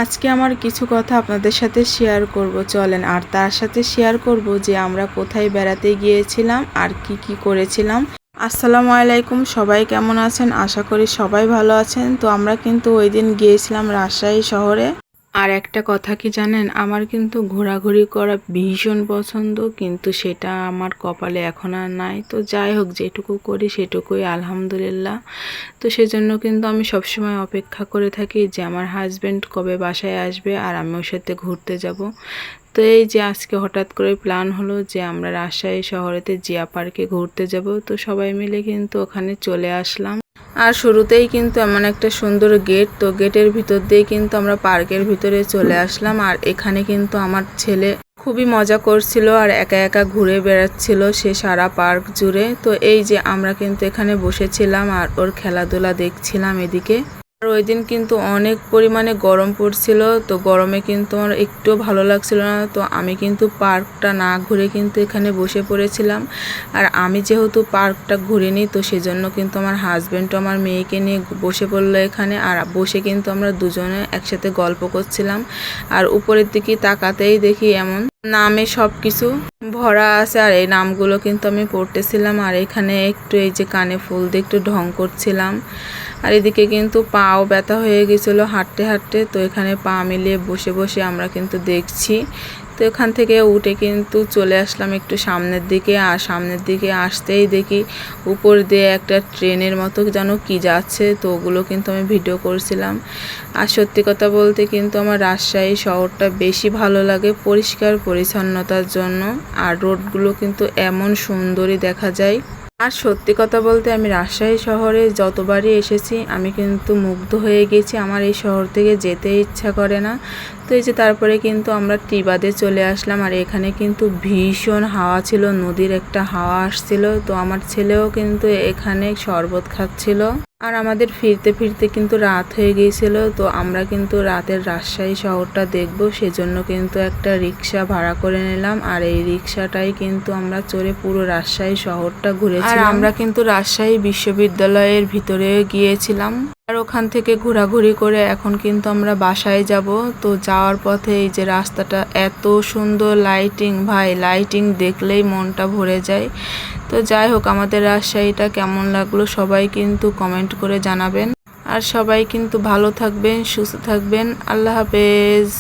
আজকে আমার কিছু কথা আপনাদের সাথে শেয়ার করব, চলেন। আর তার সাথে শেয়ার করব যে আমরা কোথায় বেড়াতে গিয়েছিলাম আর কি করেছিলাম। আসসালামু আলাইকুম, সবাই কেমন আছেন? আশা করি সবাই ভালো আছেন। তো আমরা কিন্তু ওই দিন গিয়েছিলাম রাজশাহী শহরে। আর একটা কথা কি জানেন, আমার কিন্তু ঘোরাঘুরি করা ভীষণ পছন্দ, কিন্তু সেটা আমার কপালে এখন আর নাই। তো যাই হোক, যেটুকু করি সেটুকুই আলহামদুলিল্লাহ। তো সেজন্য কিন্তু আমি সবসময় অপেক্ষা করে থাকি যে আমার হাজব্যান্ড কবে বাসায় আসবে আর আমি ওর সাথে ঘুরতে যাব। তো এই যে আজকে হঠাৎ করে প্ল্যান হলো যে আমরা রাজশাহী শহরেতে জিয়া পার্কে ঘুরতে যাব। তো সবাই মিলে কিন্তু ওখানে চলে আসলাম। আর শুরুতেই কিন্তু এমন একটা সুন্দর গেট, তো গেটের ভিতর দিয়ে কিন্তু আমরা পার্কের ভিতরে চলে আসলাম। আর এখানে কিন্তু আমার ছেলে খুবই মজা করছিল আর একা একা ঘুরে বেড়াচ্ছিল সে সারা পার্ক জুড়ে। তো এই যে আমরা কিন্তু এখানে বসেছিলাম আর ওর খেলাধুলা দেখছিলাম এদিকে। আর ওই দিন কিন্তু অনেক পরিমাণে গরম পড়ছিল, তো গরমে কিন্তু আমার একটু ভালো লাগছিল না। তো আমি কিন্তু পার্কটা না ঘুরে কিন্তু এখানে বসে পড়েছিলাম। আর আমি যেহেতু পার্কটা ঘুরিনি, তো সেজন্য কিন্তু আমার হাজব্যান্ডও আমার মেয়েকে নিয়ে বসে পড়লো এখানে। আর বসে কিন্তু আমরা দুজনে একসাথে গল্প করছিলাম। আর উপরের দিকে তাকাতেই দেখি এমন নামে সব কিছু ভরা আছে, আর এই নামগুলো কিন্তু আমি পড়তেছিলাম। আর এখানে একটু এই যে কানে ফুল দিয়ে একটু ঢং করছিলাম। আর এদিকে কিন্তু পাও ব্যথা হয়ে গেছিলো হাঁটতে হাঁটতে, তো এখানে পা মিলিয়ে বসে বসে আমরা কিন্তু দেখছি। তো এখান থেকে উঠে কিন্তু চলে আসলাম একটু সামনের দিকে। আর সামনের দিকে আসতেই দেখি উপর দিয়ে একটা ট্রেনের মতো যেন কি যাচ্ছে, তো ওগুলো কিন্তু আমি ভিডিও করছিলাম। আর সত্যি কথা বলতে কিন্তু আমার রাজশাহী শহরটা বেশি ভালো লাগে পরিষ্কার পরিচ্ছন্নতার জন্য। আর রোডগুলো কিন্তু এমন সুন্দরই দেখা যায়। আর সত্যি কথা বলতে আমি রাজশাহী শহরে যতবারই এসেছি আমি কিন্তু মুগ্ধ হয়ে গেছি, আমার এই শহর থেকে যেতে ইচ্ছা করে না। তো এই যে তারপরে কিন্তু আমরা টিবাদে চলে আসলাম। আর এখানে কিন্তু ভীষণ হাওয়া ছিল, নদীর একটা হাওয়া আসছিল। তো আমার ছেলেও কিন্তু এখানে শরবত খাচ্ছিল। আর আমাদের ফিরতে ফিরতে কিন্তু রাত হয়ে গিয়েছিল, তো আমরা কিন্তু রাতের রাজশাহী শহরটা দেখব সেজন্য কিন্তু একটা রিক্সা ভাড়া করে নিলাম। আর এই রিক্সাটাই কিন্তু আমরা চড়ে পুরো রাজশাহী শহরটা ঘুরেছিলাম। আর আমরা কিন্তু রাজশাহী বিশ্ববিদ্যালয়ের ভিতরে গিয়েছিলাম। আর ওখান থেকে ঘোরাঘুরি করে এখন কিন্তু আমরা বাসায় যাব। তো যাওয়ার পথে এই যে রাস্তাটা এত সুন্দর লাইটিং, ভাই লাইটিং দেখলেই মনটা ভরে যায়। তো যাই হোক, আমাদের রাজশাহীটা কেমন লাগলো সবাই কিন্তু কমেন্ট করে জানাবেন। আর সবাই কিন্তু ভালো থাকবেন, সুস্থ থাকবেন। আল্লাহ হাফেজ।